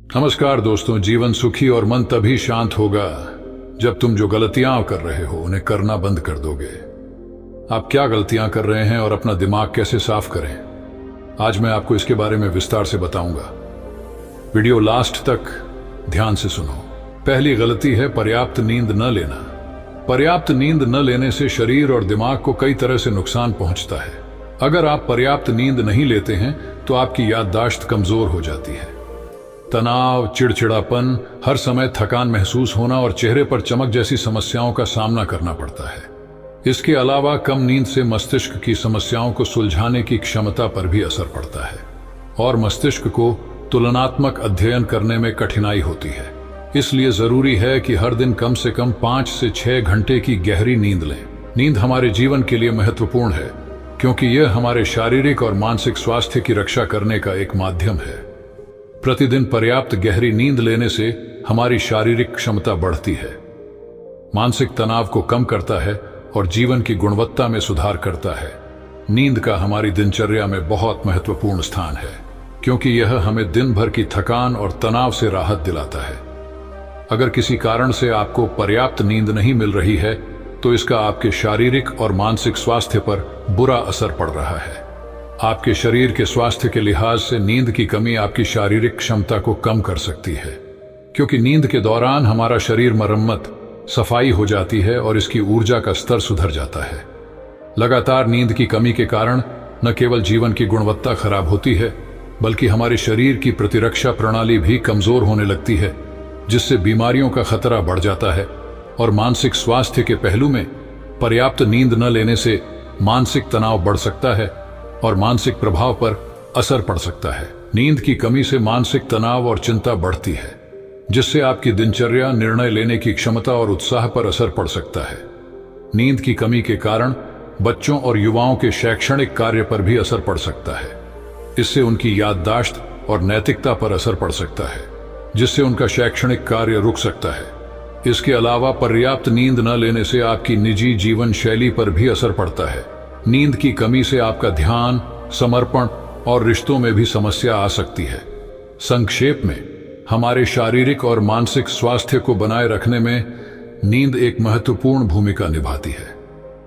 नमस्कार दोस्तों। जीवन सुखी और मन तभी शांत होगा जब तुम जो गलतियां कर रहे हो उन्हें करना बंद कर दोगे। आप क्या गलतियां कर रहे हैं और अपना दिमाग कैसे साफ करें, आज मैं आपको इसके बारे में विस्तार से बताऊंगा। वीडियो लास्ट तक ध्यान से सुनो। पहली गलती है पर्याप्त नींद न लेना। पर्याप्त नींद न लेने से शरीर और दिमाग को कई तरह से नुकसान पहुंचता है। अगर आप पर्याप्त नींद नहीं लेते हैं तो आपकी याददाश्त कमजोर हो जाती है। तनाव, चिड़चिड़ापन, हर समय थकान महसूस होना और चेहरे पर चमक जैसी समस्याओं का सामना करना पड़ता है। इसके अलावा कम नींद से मस्तिष्क की समस्याओं को सुलझाने की क्षमता पर भी असर पड़ता है और मस्तिष्क को तुलनात्मक अध्ययन करने में कठिनाई होती है। इसलिए जरूरी है कि हर दिन कम से कम 5 से 6 घंटे की गहरी नींद लें। नींद हमारे जीवन के लिए महत्वपूर्ण है क्योंकि यह हमारे शारीरिक और मानसिक स्वास्थ्य की रक्षा करने का एक माध्यम है। प्रतिदिन पर्याप्त गहरी नींद लेने से हमारी शारीरिक क्षमता बढ़ती है, मानसिक तनाव को कम करता है और जीवन की गुणवत्ता में सुधार करता है। नींद का हमारी दिनचर्या में बहुत महत्वपूर्ण स्थान है क्योंकि यह हमें दिन भर की थकान और तनाव से राहत दिलाता है। अगर किसी कारण से आपको पर्याप्त नींद नहीं मिल रही है तो इसका आपके शारीरिक और मानसिक स्वास्थ्य पर बुरा असर पड़ रहा है। आपके शरीर के स्वास्थ्य के लिहाज से नींद की कमी आपकी शारीरिक क्षमता को कम कर सकती है क्योंकि नींद के दौरान हमारा शरीर मरम्मत, सफाई हो जाती है और इसकी ऊर्जा का स्तर सुधर जाता है। लगातार नींद की कमी के कारण न केवल जीवन की गुणवत्ता खराब होती है बल्कि हमारे शरीर की प्रतिरक्षा प्रणाली भी कमजोर होने लगती है, जिससे बीमारियों का खतरा बढ़ जाता है। और मानसिक स्वास्थ्य के पहलू में पर्याप्त नींद न लेने से मानसिक तनाव बढ़ सकता है और मानसिक प्रभाव पर असर पड़ सकता है। नींद की कमी से मानसिक तनाव और चिंता बढ़ती है, जिससे आपकी दिनचर्या, निर्णय लेने की क्षमता और उत्साह पर असर पड़ सकता है। नींद की कमी के कारण बच्चों और युवाओं के शैक्षणिक कार्य पर भी असर पड़ सकता है। इससे उनकी याददाश्त और नैतिकता पर असर पड़ सकता है, जिससे उनका शैक्षणिक कार्य रुक सकता है। इसके अलावा पर्याप्त नींद न लेने से आपकी निजी जीवन शैली पर भी असर पड़ता है। नींद की कमी से आपका ध्यान, समर्पण और रिश्तों में भी समस्या आ सकती है। संक्षेप में, हमारे शारीरिक और मानसिक स्वास्थ्य को बनाए रखने में नींद एक महत्वपूर्ण भूमिका निभाती है।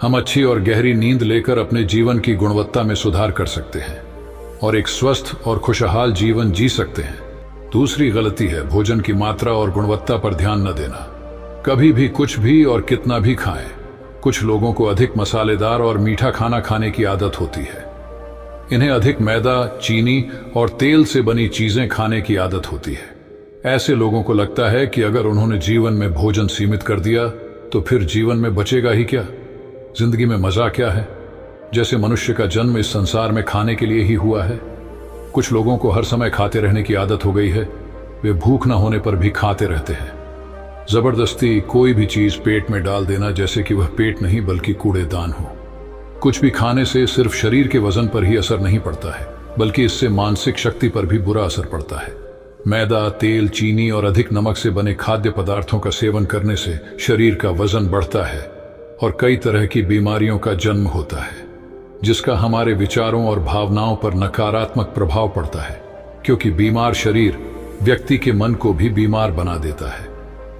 हम अच्छी और गहरी नींद लेकर अपने जीवन की गुणवत्ता में सुधार कर सकते हैं और एक स्वस्थ और खुशहाल जीवन जी सकते हैं। दूसरी गलती है भोजन की मात्रा और गुणवत्ता पर ध्यान न देना। कभी भी कुछ भी और कितना भी खाएं। कुछ लोगों को अधिक मसालेदार और मीठा खाना खाने की आदत होती है। इन्हें अधिक मैदा, चीनी और तेल से बनी चीजें खाने की आदत होती है। ऐसे लोगों को लगता है कि अगर उन्होंने जीवन में भोजन सीमित कर दिया तो फिर जीवन में बचेगा ही क्या, जिंदगी में मजा क्या है, जैसे मनुष्य का जन्म इस संसार में खाने के लिए ही हुआ है। कुछ लोगों को हर समय खाते रहने की आदत हो गई है। वे भूख न होने पर भी खाते रहते हैं। जबरदस्ती कोई भी चीज पेट में डाल देना जैसे कि वह पेट नहीं बल्कि कूड़ेदान हो। कुछ भी खाने से सिर्फ शरीर के वजन पर ही असर नहीं पड़ता है बल्कि इससे मानसिक शक्ति पर भी बुरा असर पड़ता है। मैदा, तेल, चीनी और अधिक नमक से बने खाद्य पदार्थों का सेवन करने से शरीर का वजन बढ़ता है और कई तरह की बीमारियों का जन्म होता है, जिसका हमारे विचारों और भावनाओं पर नकारात्मक प्रभाव पड़ता है क्योंकि बीमार शरीर व्यक्ति के मन को भी बीमार बना देता है,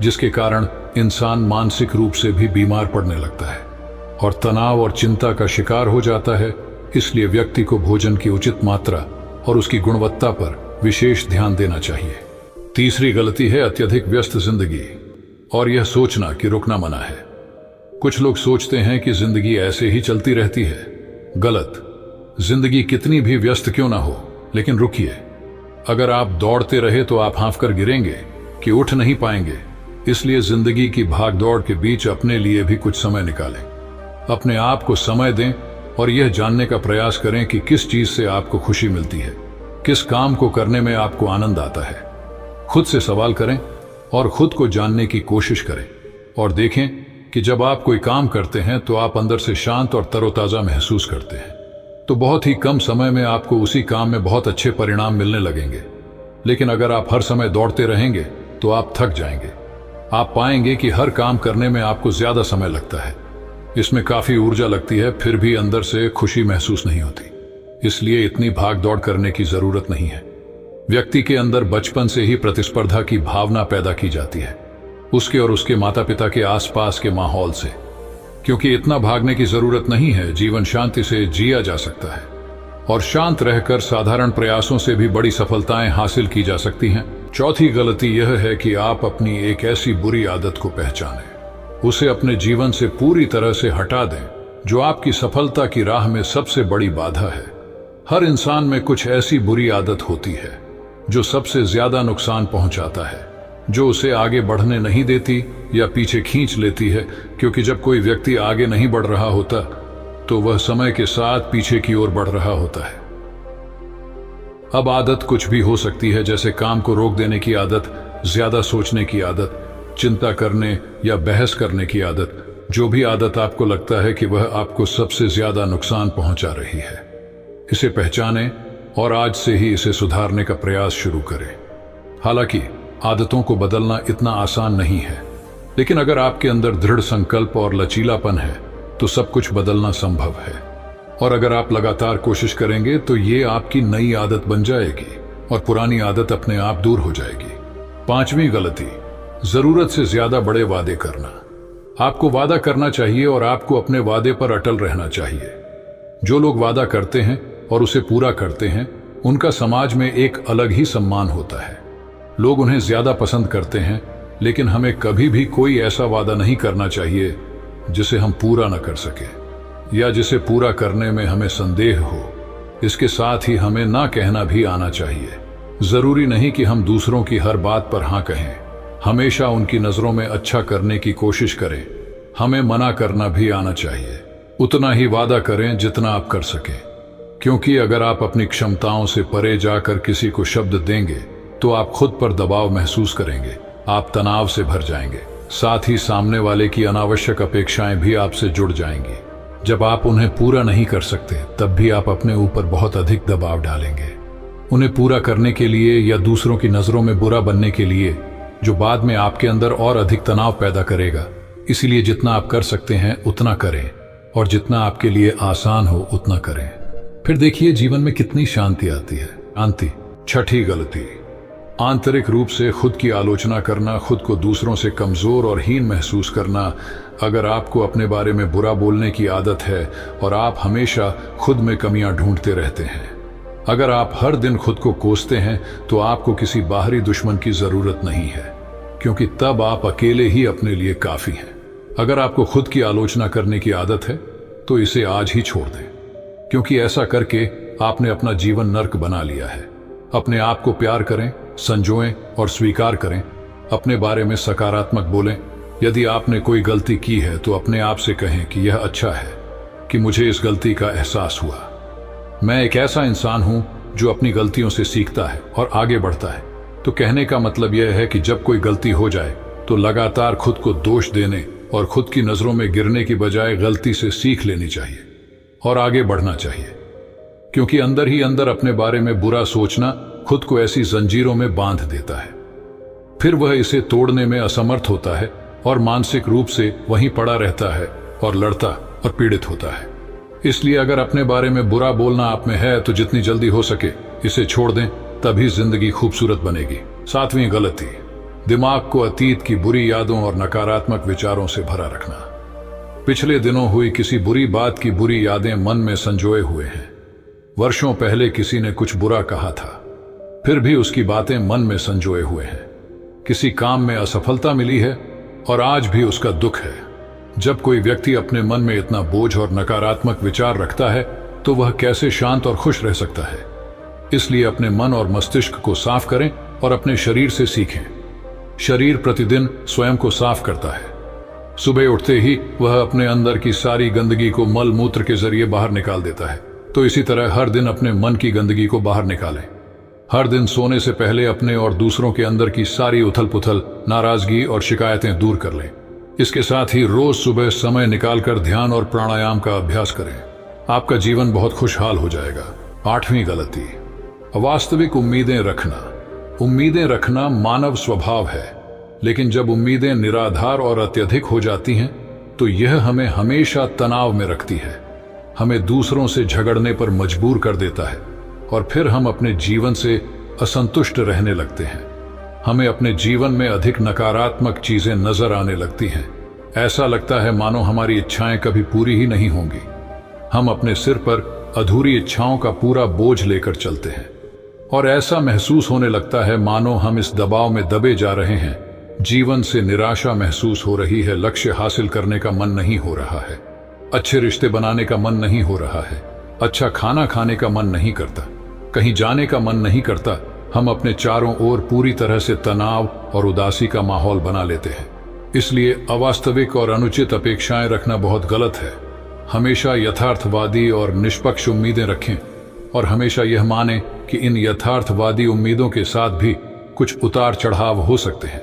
जिसके कारण इंसान मानसिक रूप से भी बीमार पड़ने लगता है और तनाव और चिंता का शिकार हो जाता है। इसलिए व्यक्ति को भोजन की उचित मात्रा और उसकी गुणवत्ता पर विशेष ध्यान देना चाहिए। तीसरी गलती है अत्यधिक व्यस्त जिंदगी और यह सोचना कि रुकना मना है। कुछ लोग सोचते हैं कि जिंदगी ऐसे ही चलती रहती है। गलत। जिंदगी कितनी भी व्यस्त क्यों ना हो, लेकिन रुकिए। अगर आप दौड़ते रहे तो आप हांफकर गिरेंगे कि उठ नहीं पाएंगे। इसलिए जिंदगी की भागदौड़ के बीच अपने लिए भी कुछ समय निकालें। अपने आप को समय दें और यह जानने का प्रयास करें कि किस चीज से आपको खुशी मिलती है, किस काम को करने में आपको आनंद आता है। खुद से सवाल करें और खुद को जानने की कोशिश करें और देखें कि जब आप कोई काम करते हैं तो आप अंदर से शांत और तरोताजा महसूस करते हैं, तो बहुत ही कम समय में आपको उसी काम में बहुत अच्छे परिणाम मिलने लगेंगे। लेकिन अगर आप हर समय दौड़ते रहेंगे तो आप थक जाएंगे। आप पाएंगे कि हर काम करने में आपको ज्यादा समय लगता है, इसमें काफी ऊर्जा लगती है, फिर भी अंदर से खुशी महसूस नहीं होती। इसलिए इतनी भाग दौड़ करने की जरूरत नहीं है। व्यक्ति के अंदर बचपन से ही प्रतिस्पर्धा की भावना पैदा की जाती है, उसके और उसके माता पिता के आसपास के माहौल से। क्योंकि इतना भागने की जरूरत नहीं है, जीवन शांति से जिया जा सकता है और शांत रहकर साधारण प्रयासों से भी बड़ी सफलताएं हासिल की जा सकती हैं। चौथी गलती यह है कि आप अपनी एक ऐसी बुरी आदत को पहचानें, उसे अपने जीवन से पूरी तरह से हटा दें जो आपकी सफलता की राह में सबसे बड़ी बाधा है। हर इंसान में कुछ ऐसी बुरी आदत होती है जो सबसे ज्यादा नुकसान पहुंचाता है, जो उसे आगे बढ़ने नहीं देती या पीछे खींच लेती है। क्योंकि जब कोई व्यक्ति आगे नहीं बढ़ रहा होता तो वह समय के साथ पीछे की ओर बढ़ रहा होता है। अब आदत कुछ भी हो सकती है, जैसे काम को रोक देने की आदत, ज्यादा सोचने की आदत, चिंता करने या बहस करने की आदत। जो भी आदत आपको लगता है कि वह आपको सबसे ज्यादा नुकसान पहुंचा रही है, इसे पहचानें और आज से ही इसे सुधारने का प्रयास शुरू करें। हालांकि आदतों को बदलना इतना आसान नहीं है, लेकिन अगर आपके अंदर दृढ़ संकल्प और लचीलापन है तो सब कुछ बदलना संभव है। और अगर आप लगातार कोशिश करेंगे तो ये आपकी नई आदत बन जाएगी और पुरानी आदत अपने आप दूर हो जाएगी। पांचवी गलती, जरूरत से ज्यादा बड़े वादे करना। आपको वादा करना चाहिए और आपको अपने वादे पर अटल रहना चाहिए। जो लोग वादा करते हैं और उसे पूरा करते हैं, उनका समाज में एक अलग ही सम्मान होता है। लोग उन्हें ज्यादा पसंद करते हैं, लेकिन हमें कभी भी कोई ऐसा वादा नहीं करना चाहिए जिसे हम पूरा न कर सके या जिसे पूरा करने में हमें संदेह हो। इसके साथ ही हमें ना कहना भी आना चाहिए। जरूरी नहीं कि हम दूसरों की हर बात पर हाँ कहें, हमेशा उनकी नजरों में अच्छा करने की कोशिश करें। हमें मना करना भी आना चाहिए। उतना ही वादा करें जितना आप कर सकें, क्योंकि अगर आप अपनी क्षमताओं से परे जाकर किसी को शब्द देंगे तो आप खुद पर दबाव महसूस करेंगे, आप तनाव से भर जाएंगे, साथ ही सामने वाले की अनावश्यक अपेक्षाएं भी आपसे जुड़ जाएंगी। जब आप उन्हें पूरा नहीं कर सकते, तब भी आप अपने ऊपर बहुत अधिक दबाव डालेंगे, उन्हें पूरा करने के लिए या दूसरों की नजरों में बुरा बनने के लिए, जो बाद में आपके अंदर और अधिक तनाव पैदा करेगा। इसलिए जितना आप कर सकते हैं उतना करें और जितना आपके लिए आसान हो उतना करें। फिर देखिए जीवन में कितनी शांति आती है। शांति। छठी गलती, आंतरिक रूप से खुद की आलोचना करना, खुद को दूसरों से कमजोर और हीन महसूस करना। अगर आपको अपने बारे में बुरा बोलने की आदत है और आप हमेशा खुद में कमियां ढूंढते रहते हैं, अगर आप हर दिन खुद को कोसते हैं, तो आपको किसी बाहरी दुश्मन की जरूरत नहीं है, क्योंकि तब आप अकेले ही अपने लिए काफी हैं। अगर आपको खुद की आलोचना करने की आदत है तो इसे आज ही छोड़ दें, क्योंकि ऐसा करके आपने अपना जीवन नर्क बना लिया है। अपने आप को प्यार करें, संजोएं और स्वीकार करें। अपने बारे में सकारात्मक बोलें। यदि आपने कोई गलती की है तो अपने आप से कहें कि यह अच्छा है कि मुझे इस गलती का एहसास हुआ। मैं एक ऐसा इंसान हूं जो अपनी गलतियों से सीखता है और आगे बढ़ता है। तो कहने का मतलब यह है कि जब कोई गलती हो जाए तो लगातार खुद को दोष देने और खुद की नजरों में गिरने की बजाय गलती से सीख लेनी चाहिए और आगे बढ़ना चाहिए, क्योंकि अंदर ही अंदर अपने बारे में बुरा सोचना खुद को ऐसी जंजीरों में बांध देता है। फिर वह इसे तोड़ने में असमर्थ होता है और मानसिक रूप से वहीं पड़ा रहता है और लड़ता और पीड़ित होता है। इसलिए अगर अपने बारे में बुरा बोलना आप में है तो जितनी जल्दी हो सके इसे छोड़ दें, तभी जिंदगी खूबसूरत बनेगी। सातवीं गलती, दिमाग को अतीत की बुरी यादों और नकारात्मक विचारों से भरा रखना। पिछले दिनों हुई किसी बुरी बात की बुरी यादें मन में संजोए हुए हैं। वर्षों पहले किसी ने कुछ बुरा कहा था, फिर भी उसकी बातें मन में संजोए हुए हैं। किसी काम में असफलता मिली है और आज भी उसका दुख है। जब कोई व्यक्ति अपने मन में इतना बोझ और नकारात्मक विचार रखता है तो वह कैसे शांत और खुश रह सकता है। इसलिए अपने मन और मस्तिष्क को साफ करें और अपने शरीर से सीखें। शरीर प्रतिदिन स्वयं को साफ करता है। सुबह उठते ही वह अपने अंदर की सारी गंदगी को मल मूत्र के जरिए बाहर निकाल देता है। तो इसी तरह हर दिन अपने मन की गंदगी को बाहर निकालें। हर दिन सोने से पहले अपने और दूसरों के अंदर की सारी उथल पुथल, नाराजगी और शिकायतें दूर कर लें। इसके साथ ही रोज सुबह समय निकालकर ध्यान और प्राणायाम का अभ्यास करें। आपका जीवन बहुत खुशहाल हो जाएगा। आठवीं गलती, अवास्तविक उम्मीदें रखना। उम्मीदें रखना मानव स्वभाव है, लेकिन जब उम्मीदें निराधार और अत्यधिक हो जाती हैं तो यह हमें हमेशा तनाव में रखती है, हमें दूसरों से झगड़ने पर मजबूर कर देता है और फिर हम अपने जीवन से असंतुष्ट रहने लगते हैं। हमें अपने जीवन में अधिक नकारात्मक चीजें नजर आने लगती हैं। ऐसा लगता है मानो हमारी इच्छाएं कभी पूरी ही नहीं होंगी। हम अपने सिर पर अधूरी इच्छाओं का पूरा बोझ लेकर चलते हैं और ऐसा महसूस होने लगता है मानो हम इस दबाव में दबे जा रहे हैं। जीवन से निराशा महसूस हो रही है, लक्ष्य हासिल करने का मन नहीं हो रहा है, अच्छे रिश्ते बनाने का मन नहीं हो रहा है, अच्छा खाना खाने का मन नहीं करता, कहीं जाने का मन नहीं करता। हम अपने चारों ओर पूरी तरह से तनाव और उदासी का माहौल बना लेते हैं। इसलिए अवास्तविक और अनुचित अपेक्षाएं रखना बहुत गलत है। हमेशा यथार्थवादी और निष्पक्ष उम्मीदें रखें और हमेशा यह माने कि इन यथार्थवादी उम्मीदों के साथ भी कुछ उतार चढ़ाव हो सकते हैं।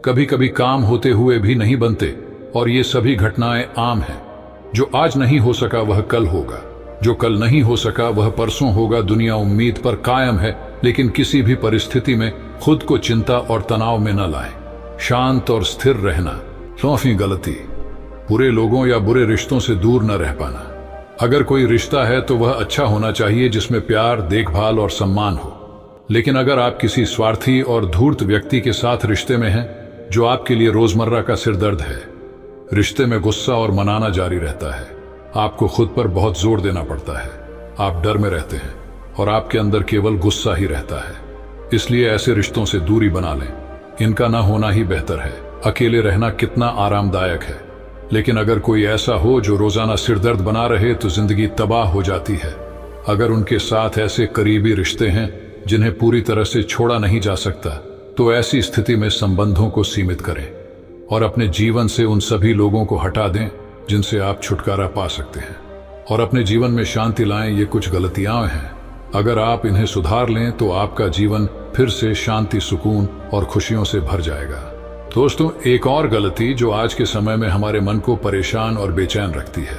कभी कभी काम होते हुए भी नहीं बनते और ये सभी घटनाएं आम हैं। जो आज नहीं हो सका वह कल होगा, जो कल नहीं हो सका वह परसों होगा। दुनिया उम्मीद पर कायम है, लेकिन किसी भी परिस्थिति में खुद को चिंता और तनाव में न लाएं। शांत और स्थिर रहना। चौथी गलती, बुरे लोगों या बुरे रिश्तों से दूर न रह पाना। अगर कोई रिश्ता है तो वह अच्छा होना चाहिए, जिसमें प्यार, देखभाल और सम्मान हो। लेकिन अगर आप किसी स्वार्थी और धूर्त व्यक्ति के साथ रिश्ते में हैं जो आपके लिए रोजमर्रा का सिरदर्द है, रिश्ते में गुस्सा और मनाना जारी रहता है, आपको खुद पर बहुत जोर देना पड़ता है, आप डर में रहते हैं और आपके अंदर केवल गुस्सा ही रहता है। इसलिए ऐसे रिश्तों से दूरी बना लें। इनका ना होना ही बेहतर है। अकेले रहना कितना आरामदायक है, लेकिन अगर कोई ऐसा हो जो रोजाना सिरदर्द बना रहे तो जिंदगी तबाह हो जाती है। अगर उनके साथ ऐसे करीबी रिश्ते हैं जिन्हें पूरी तरह से छोड़ा नहीं जा सकता, तो ऐसी स्थिति में संबंधों को सीमित करें और अपने जीवन से उन सभी लोगों को हटा दें जिनसे आप छुटकारा पा सकते हैं और अपने जीवन में शांति लाएं। ये कुछ गलतियां हैं, अगर आप इन्हें सुधार लें तो आपका जीवन फिर से शांति, सुकून और खुशियों से भर जाएगा। दोस्तों, एक और गलती जो आज के समय में हमारे मन को परेशान और बेचैन रखती है,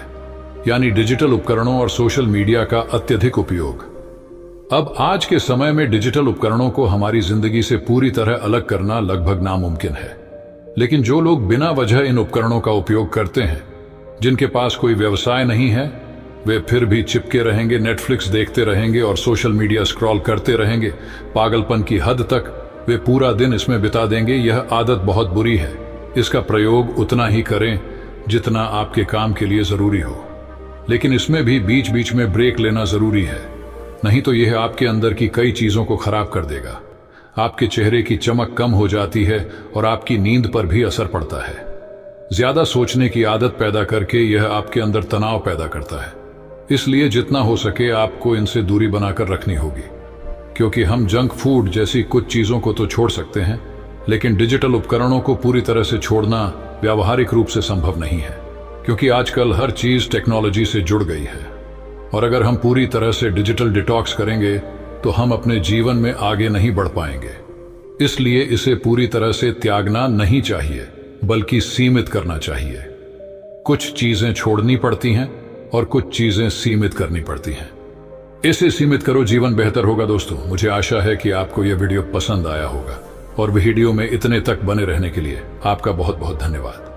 यानी डिजिटल उपकरणों और सोशल मीडिया का अत्यधिक उपयोग। अब आज के समय में डिजिटल उपकरणों को हमारी जिंदगी से पूरी तरह अलग करना लगभग नामुमकिन है। लेकिन जो लोग बिना वजह इन उपकरणों का उपयोग करते हैं, जिनके पास कोई व्यवसाय नहीं है, वे फिर भी चिपके रहेंगे, नेटफ्लिक्स देखते रहेंगे और सोशल मीडिया स्क्रॉल करते रहेंगे। पागलपन की हद तक वे पूरा दिन इसमें बिता देंगे। यह आदत बहुत बुरी है। इसका प्रयोग उतना ही करें जितना आपके काम के लिए जरूरी हो, लेकिन इसमें भी बीच बीच में ब्रेक लेना जरूरी है, नहीं तो यह आपके अंदर की कई चीजों को खराब कर देगा। आपके चेहरे की चमक कम हो जाती है और आपकी नींद पर भी असर पड़ता है। ज्यादा सोचने की आदत पैदा करके यह आपके अंदर तनाव पैदा करता है। इसलिए जितना हो सके आपको इनसे दूरी बनाकर रखनी होगी, क्योंकि हम जंक फूड जैसी कुछ चीजों को तो छोड़ सकते हैं, लेकिन डिजिटल उपकरणों को पूरी तरह से छोड़ना व्यावहारिक रूप से संभव नहीं है, क्योंकि आजकल हर चीज टेक्नोलॉजी से जुड़ गई है। और अगर हम पूरी तरह से डिजिटल डिटॉक्स करेंगे तो हम अपने जीवन में आगे नहीं बढ़ पाएंगे। इसलिए इसे पूरी तरह से त्यागना नहीं चाहिए, बल्कि सीमित करना चाहिए। कुछ चीजें छोड़नी पड़ती हैं और कुछ चीजें सीमित करनी पड़ती हैं। इसे सीमित करो, जीवन बेहतर होगा। दोस्तों, मुझे आशा है कि आपको यह वीडियो पसंद आया होगा और वीडियो में इतने तक बने रहने के लिए आपका बहुत बहुत धन्यवाद।